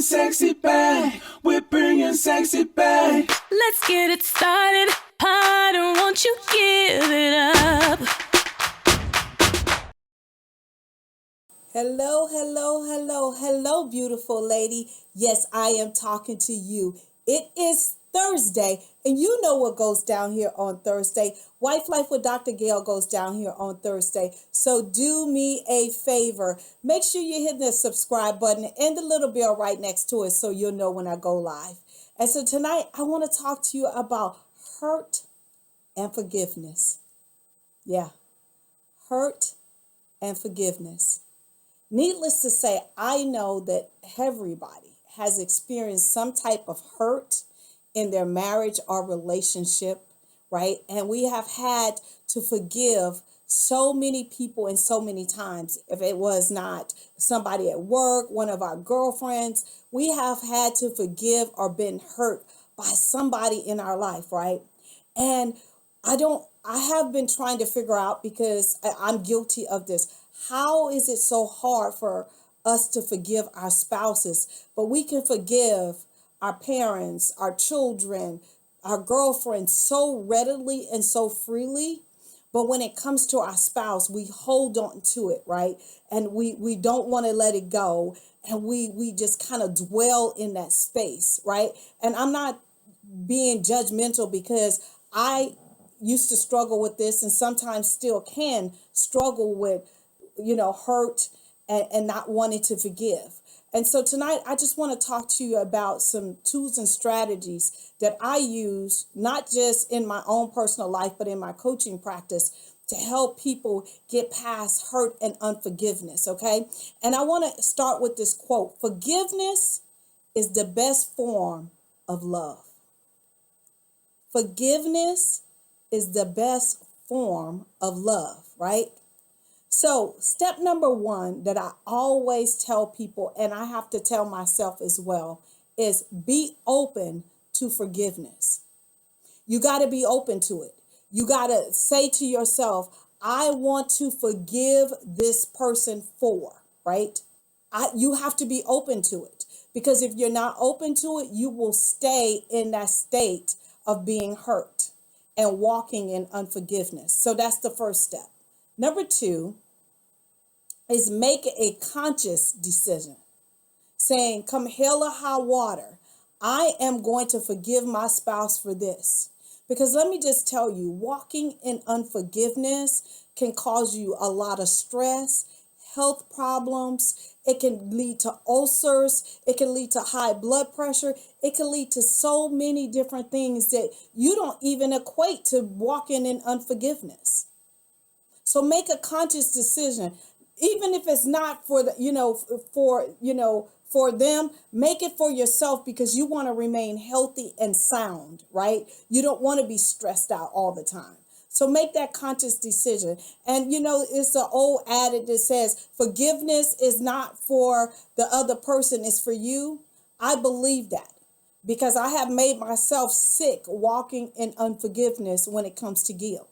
sexy back. We're bringing sexy back. Let's get it started. Harder, won't you give it up? Hello, hello, hello, hello, beautiful lady. Yes, I am talking to you. It is Thursday, and you know what goes down here on Thursday. Wife Life with Dr. Gail goes down here on Thursday. So do me a favor. Make sure you hit the subscribe button and the little bell right next to it so you'll know when I go live. And so tonight, I want to talk to you about hurt and forgiveness. Yeah, hurt and forgiveness. Needless to say, I know that everybody has experienced some type of hurt in their marriage or relationship, right? And we have had to forgive so many people and so many times. If it was not somebody at work, one of our girlfriends, we have had to forgive or been hurt by somebody in our life, right? And I have been trying to figure out, because I'm guilty of this. How is it so hard for us to forgive our spouses, but we can forgive our parents, our children, our girlfriends so readily and so freely? But when it comes to our spouse, we hold on to it, right? And we don't want to let it go. And we just kind of dwell in that space, right? And I'm not being judgmental, because I used to struggle with this and sometimes still can struggle with, hurt and not wanting to forgive. And so tonight, I just want to talk to you about some tools and strategies that I use, not just in my own personal life, but in my coaching practice, to help people get past hurt and unforgiveness, okay? And I want to start with this quote: "Forgiveness is the best form of love." Forgiveness is the best form of love, right? So step number one that I always tell people, and I have to tell myself as well, is be open to forgiveness. You got to be open to it. You got to say to yourself, I want to forgive this person for, right? You have to be open to it, because if you're not open to it, you will stay in that state of being hurt and walking in unforgiveness. So that's the first step. Number two is make a conscious decision, saying, come hell or high water, I am going to forgive my spouse for this. Because let me just tell you, walking in unforgiveness can cause you a lot of stress, health problems. It can lead to ulcers. It can lead to high blood pressure. It can lead to so many different things that you don't even equate to walking in unforgiveness. So make a conscious decision, even if it's not for for them, make it for yourself, because you want to remain healthy and sound, right? You don't want to be stressed out all the time. So make that conscious decision. And it's the old adage that says forgiveness is not for the other person, it's for you. I believe that, because I have made myself sick walking in unforgiveness when it comes to guilt.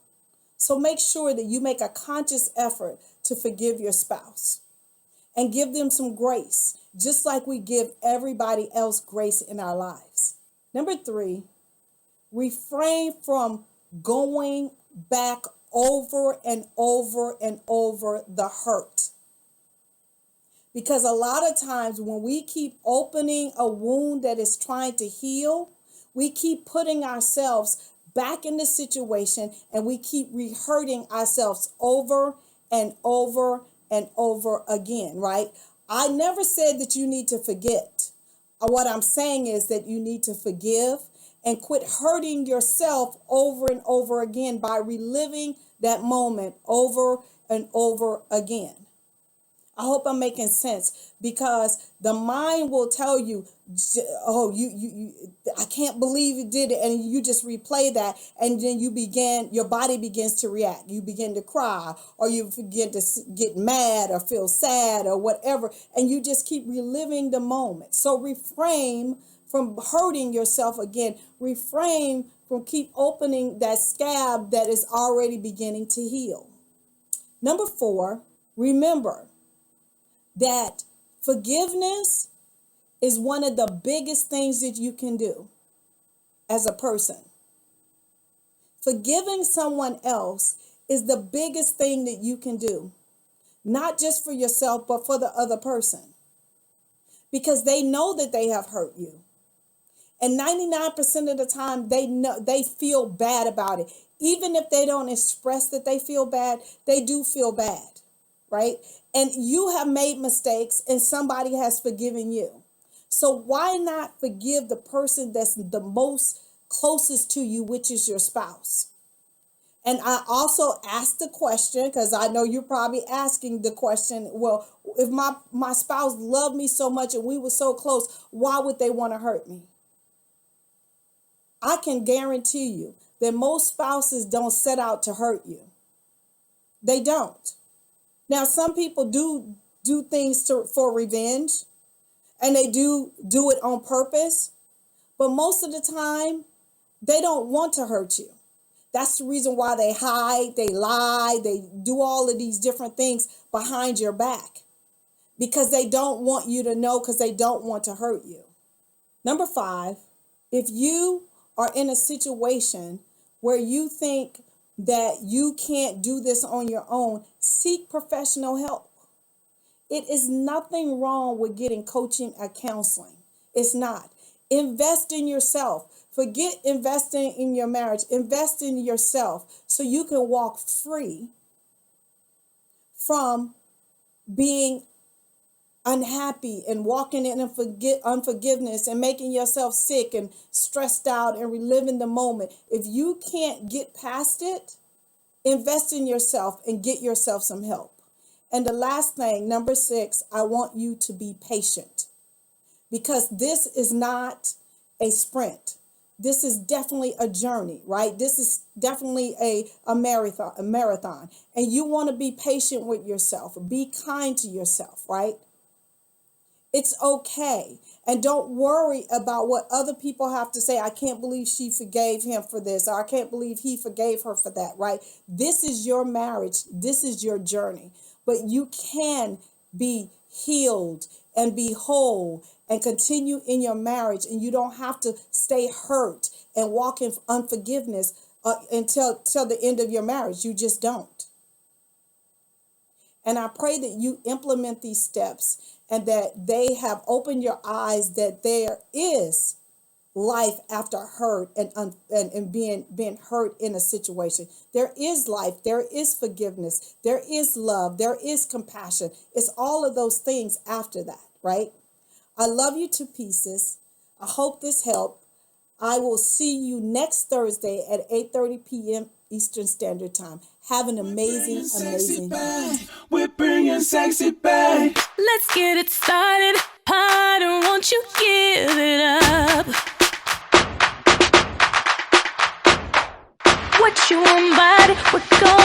So make sure that you make a conscious effort to forgive your spouse and give them some grace, just like we give everybody else grace in our lives. Number three, refrain from going back over and over and over the hurt. Because a lot of times when we keep opening a wound that is trying to heal, we keep putting ourselves back in the situation, and we keep re-hurting ourselves over and over and over again, right? I never said that you need to forget. What I'm saying is that you need to forgive and quit hurting yourself over and over again by reliving that moment over and over again. I hope I'm making sense, because the mind will tell you, oh, I can't believe you did it. And you just replay that. And then your body begins to react. You begin to cry, or you begin to get mad or feel sad or whatever. And you just keep reliving the moment. So refrain from hurting yourself again. Refrain from keep opening that scab that is already beginning to heal. Number 4, remember that forgiveness is one of the biggest things that you can do as a person. Forgiving someone else is the biggest thing that you can do, not just for yourself, but for the other person, because they know that they have hurt you. And 99% of the time, they feel bad about it. Even if they don't express that they feel bad, they do feel bad, right? And you have made mistakes and somebody has forgiven you. So why not forgive the person that's the most closest to you, which is your spouse? And I also asked the question, because I know you're probably asking the question, well, if my spouse loved me so much and we were so close, why would they want to hurt me? I can guarantee you that most spouses don't set out to hurt you. They don't. Now, some people do things for revenge, and they do it on purpose. But most of the time, they don't want to hurt you. That's the reason why they hide, they lie, they do all of these different things behind your back, because they don't want you to know, because they don't want to hurt you. Number 5, if you are in a situation where you think that you can't do this on your own, seek professional help. It is nothing wrong with getting coaching or counseling. It's not. Invest in yourself. Forget investing in your marriage. Invest in yourself so you can walk free from being unhappy and walking in unforgiveness and making yourself sick and stressed out and reliving the moment. If you can't get past it, invest in yourself and get yourself some help. And the last thing, number 6, I want you to be patient, because this is not a sprint. This is definitely a journey, right? This is definitely a marathon. And you want to be patient with yourself. Be kind to yourself, right? It's okay. And don't worry about what other people have to say. I can't believe she forgave him for this, or I can't believe he forgave her for that, right? This is your marriage. This is your journey. But you can be healed and be whole and continue in your marriage. And you don't have to stay hurt and walk in unforgiveness until the end of your marriage. You just don't. And I pray that you implement these steps and that they have opened your eyes that there is life after hurt and being hurt in a situation. There is life. There is forgiveness. There is love. There is compassion. It's all of those things after that, right? I love you to pieces. I hope this helped. I will see you next Thursday at 8:30 p.m. Eastern Standard Time. Have an amazing Back. We're bringing sexy back. Let's get it started. Harder, won't you give it up? What you want, body? We're going